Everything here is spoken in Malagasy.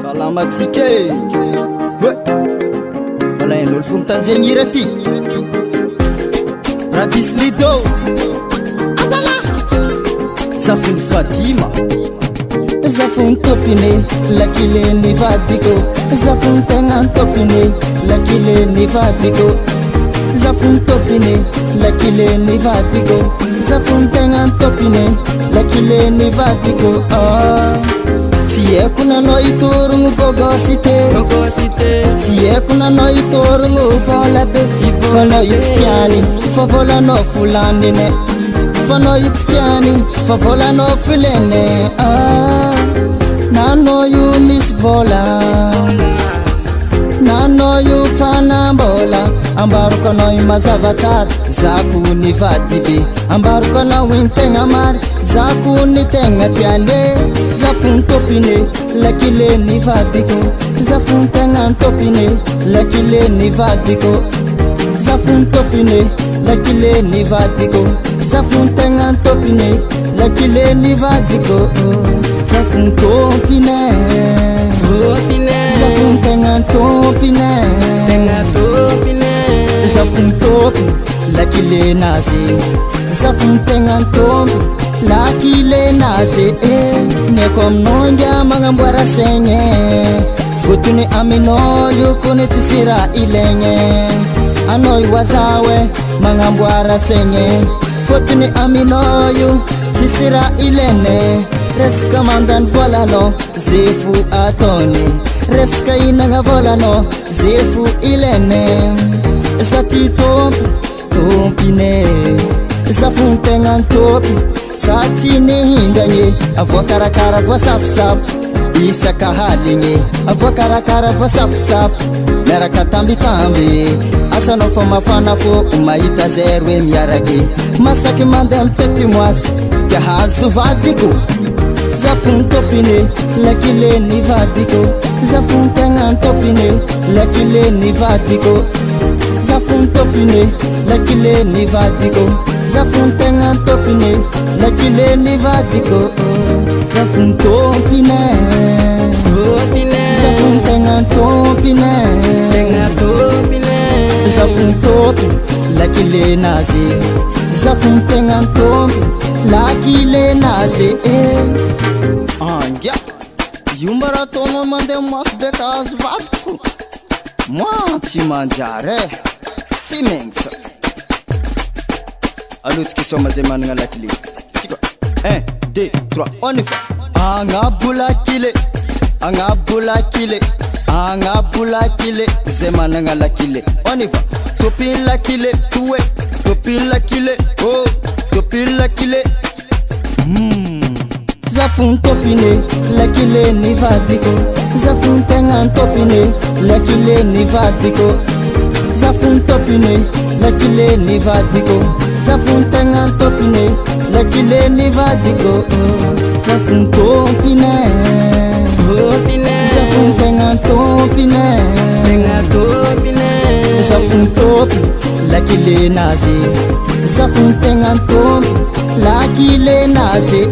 Salamatike Bala en'olo fo mitanjegny hira ty Radis Lido Azala Zafiny Fatima Zafony topine lakile ni vadiko Zafony tegna topine lakile ni vadiko Zafony topine lakile ni vadiko Zafony tegna topine lakile ni vadiko Tieko nanao itorogno gogosite Tieko nanao itorogno vola be Fanao itikiany fa volanao volanine Fanao itikiany fa volanao filene Nanao io misy vola Nanao io panambola Ambaroko anao io mazava tsara Zako ny vady be Ambaroko anao iny tegna mary Zako ny tegna tiane Zafony topine lakile ny vadiko Zafony tegna topine lakile ny vadiko Zafony topine lakile ny vadiko Zafony tegna topine lakile ny vadiko Zafony topine Zafony tegna topine Zafony topine lakile nazy Zafony tegna topine lakile nazy Niako aminao ngia magnamboara saigny Fotony aminao io kony tsisy raha ilaigny Anao io azawe magnamboara saigny Fotony aminao io tsisy raha ilaigny Resaka mandany volanao zay fo ataony Resaka inagna volanao zay fo ilaigny Za ty tompine Zafony tegna topiny Sa ty nihindragne Avoa karakara voa safosafo Isaka haligny Avoa karakara voa safosafo Miaraka tambitamby Asanao fa mafana fô mahita zay roe miaraky Masaky mandeha mitety moasy Tia hazo vadiko Zafony topine lakile ny vadiko Zafony tegna topine lakile ny vadiko Zafony topine lakile ny vadiko Zafony tegna topine lakile ny vadiko Zafony topine Zafony tegna topine Zafony topine lakile nazy Zafony tegna topine lakile nazy Angia Io mba raha ataonao mandeha maso beka azo vadiko fo Moi tsy manjary Tsy mengitsa Alotsika soma zay managna lakile Tiko 1, 2, 3, on y va Agnabo lakile Agnabo lakile Agnabo lakile Zay managna lakile On y va Topiny lakile Toué Topiny lakile Oh Topiny lakile Zafony topine lakile ny vadiko Zafony tegna topine lakile ny vadiko Zafony topine lakile ny vadiko Zafony tegna topine lakile ny vadiko Zafony topine Zafony tegna topine Zafony topine lakile nazy Zafony tegna topine lakile nazy